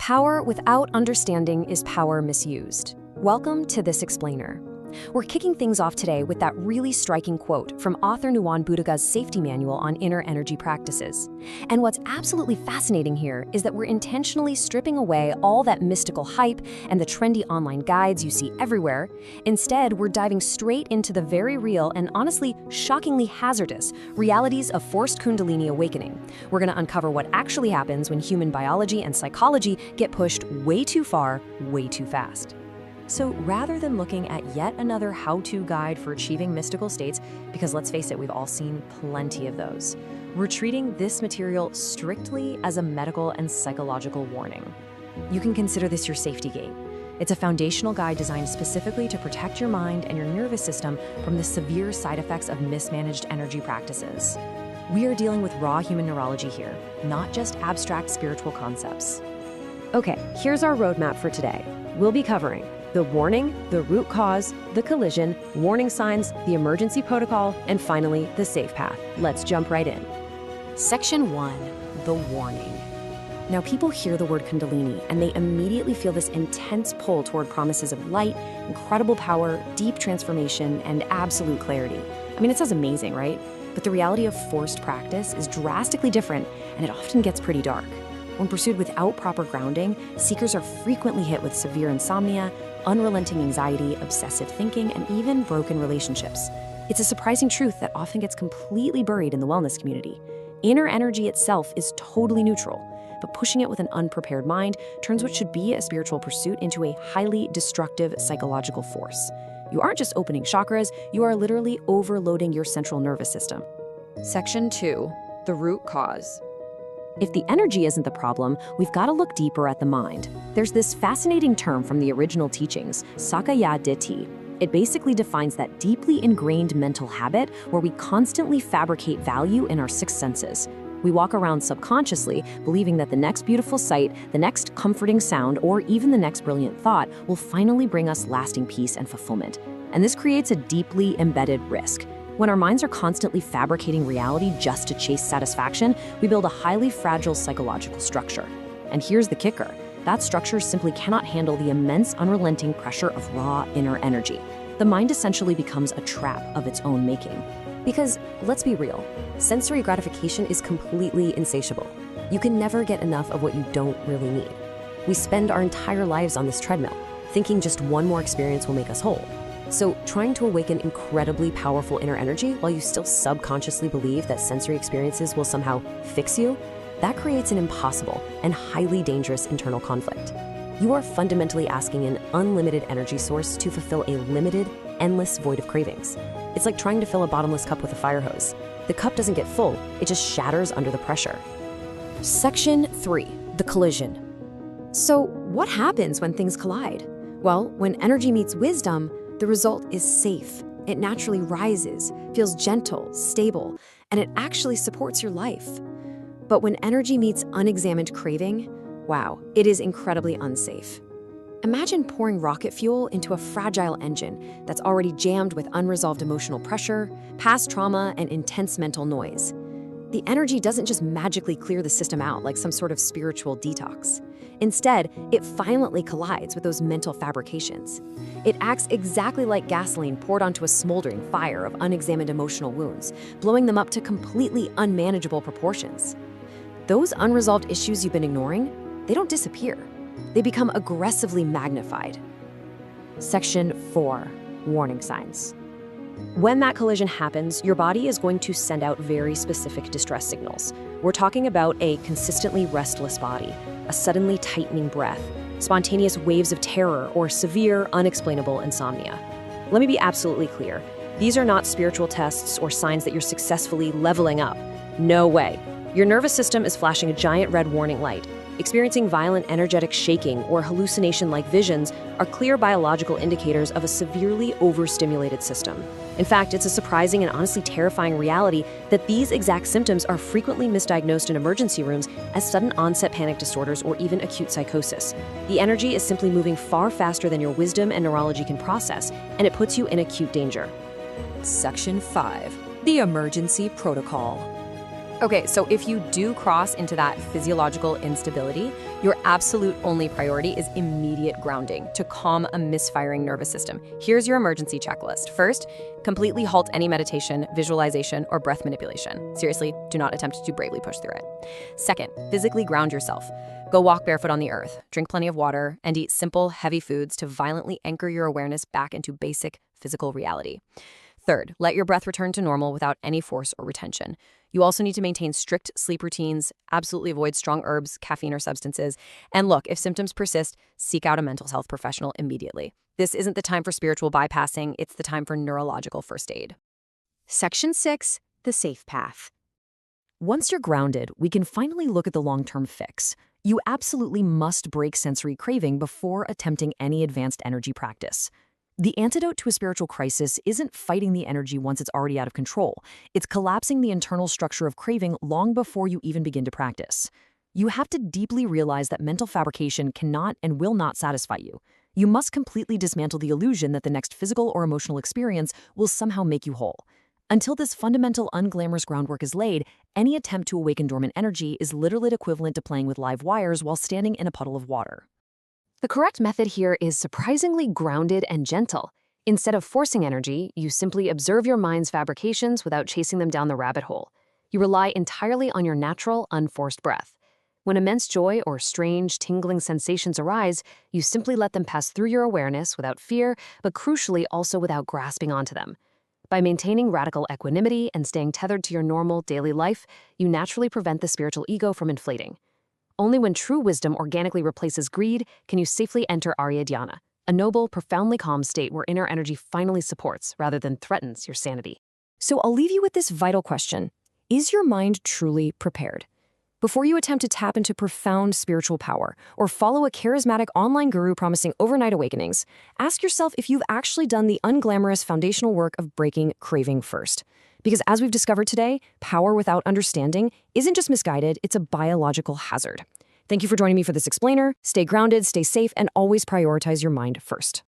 Power without understanding is power misused. Welcome to This Explainer. We're kicking things off today with that really striking quote from author Nuwan Budaga's safety manual on inner energy practices. And what's absolutely fascinating here is that we're intentionally stripping away all that mystical hype and the trendy online guides you see everywhere. Instead, we're diving straight into the very real and honestly shockingly hazardous realities of forced Kundalini awakening. We're going to uncover what actually happens when human biology and psychology get pushed way too far, way too fast. So rather than looking at yet another how-to guide for achieving mystical states, because let's face it, we've all seen plenty of those, we're treating this material strictly as a medical and psychological warning. You can consider this your safety gate. It's a foundational guide designed specifically to protect your mind and your nervous system from the severe side effects of mismanaged energy practices. We are dealing with raw human neurology here, not just abstract spiritual concepts. Okay, here's our roadmap for today. We'll be covering the warning, the root cause, the collision, warning signs, the emergency protocol, and finally, the safe path. Let's jump right in. Section 1, the warning. Now, people hear the word Kundalini, and they immediately feel this intense pull toward promises of light, incredible power, deep transformation, and absolute clarity. I mean, it sounds amazing, right? But the reality of forced practice is drastically different, and it often gets pretty dark. When pursued without proper grounding, seekers are frequently hit with severe insomnia, unrelenting anxiety, obsessive thinking, and even broken relationships. It's a surprising truth that often gets completely buried in the wellness community. Inner energy itself is totally neutral, but pushing it with an unprepared mind turns what should be a spiritual pursuit into a highly destructive psychological force. You aren't just opening chakras, you are literally overloading your central nervous system. Section 2, the root cause. If the energy isn't the problem, we've got to look deeper at the mind. There's this fascinating term from the original teachings, Sakaya Ditti. It basically defines that deeply ingrained mental habit where we constantly fabricate value in our sixth senses. We walk around subconsciously believing that the next beautiful sight, the next comforting sound, or even the next brilliant thought will finally bring us lasting peace and fulfillment. And this creates a deeply embedded risk. When our minds are constantly fabricating reality just to chase satisfaction, we build a highly fragile psychological structure. And here's the kicker. That structure simply cannot handle the immense, unrelenting pressure of raw inner energy. The mind essentially becomes a trap of its own making. Because, let's be real, sensory gratification is completely insatiable. You can never get enough of what you don't really need. We spend our entire lives on this treadmill, thinking just one more experience will make us whole. So trying to awaken incredibly powerful inner energy while you still subconsciously believe that sensory experiences will somehow fix you, that creates an impossible and highly dangerous internal conflict. You are fundamentally asking an unlimited energy source to fulfill a limited, endless void of cravings. It's like trying to fill a bottomless cup with a fire hose. The cup doesn't get full, it just shatters under the pressure. Section 3, the collision. So what happens when things collide? Well, when energy meets wisdom, the result is safe. It naturally rises, feels gentle, stable, and it actually supports your life. But when energy meets unexamined craving, wow, it is incredibly unsafe. Imagine pouring rocket fuel into a fragile engine that's already jammed with unresolved emotional pressure, past trauma, and intense mental noise. The energy doesn't just magically clear the system out like some sort of spiritual detox. Instead, it violently collides with those mental fabrications. It acts exactly like gasoline poured onto a smoldering fire of unexamined emotional wounds, blowing them up to completely unmanageable proportions. Those unresolved issues you've been ignoring, they don't disappear. They become aggressively magnified. Section 4, warning signs. When that collision happens, your body is going to send out very specific distress signals. We're talking about a consistently restless body, a suddenly tightening breath, spontaneous waves of terror, or severe, unexplainable insomnia. Let me be absolutely clear. These are not spiritual tests or signs that you're successfully leveling up. No way. Your nervous system is flashing a giant red warning light. Experiencing violent energetic shaking or hallucination-like visions are clear biological indicators of a severely overstimulated system. In fact, it's a surprising and honestly terrifying reality that these exact symptoms are frequently misdiagnosed in emergency rooms as sudden onset panic disorders or even acute psychosis. The energy is simply moving far faster than your wisdom and neurology can process, and it puts you in acute danger. Section 5, the emergency protocol. Okay, so if you do cross into that physiological instability, your absolute only priority is immediate grounding to calm a misfiring nervous system. Here's your emergency checklist. First, completely halt any meditation, visualization, or breath manipulation. Seriously, do not attempt to bravely push through it. Second, physically ground yourself. Go walk barefoot on the earth, drink plenty of water, and eat simple, heavy foods to violently anchor your awareness back into basic physical reality. Third, let your breath return to normal without any force or retention. You also need to maintain strict sleep routines, absolutely avoid strong herbs, caffeine, or substances. And look, if symptoms persist, seek out a mental health professional immediately. This isn't the time for spiritual bypassing, it's the time for neurological first aid. Section 6, the safe path. Once you're grounded, we can finally look at the long-term fix. You absolutely must break sensory craving before attempting any advanced energy practice. The antidote to a spiritual crisis isn't fighting the energy once it's already out of control. It's collapsing the internal structure of craving long before you even begin to practice. You have to deeply realize that mental fabrication cannot and will not satisfy you. You must completely dismantle the illusion that the next physical or emotional experience will somehow make you whole. Until this fundamental, unglamorous groundwork is laid, any attempt to awaken dormant energy is literally equivalent to playing with live wires while standing in a puddle of water. The correct method here is surprisingly grounded and gentle. Instead of forcing energy, you simply observe your mind's fabrications without chasing them down the rabbit hole. You rely entirely on your natural, unforced breath. When immense joy or strange, tingling sensations arise, you simply let them pass through your awareness without fear, but crucially also without grasping onto them. By maintaining radical equanimity and staying tethered to your normal, daily life, you naturally prevent the spiritual ego from inflating. Only when true wisdom organically replaces greed can you safely enter Arya Dhyana, a noble, profoundly calm state where inner energy finally supports rather than threatens your sanity. So I'll leave you with this vital question. Is your mind truly prepared? Before you attempt to tap into profound spiritual power or follow a charismatic online guru promising overnight awakenings, ask yourself if you've actually done the unglamorous foundational work of breaking craving first. Because as we've discovered today, power without understanding isn't just misguided, it's a biological hazard. Thank you for joining me for this explainer. Stay grounded, stay safe, and always prioritize your mind first.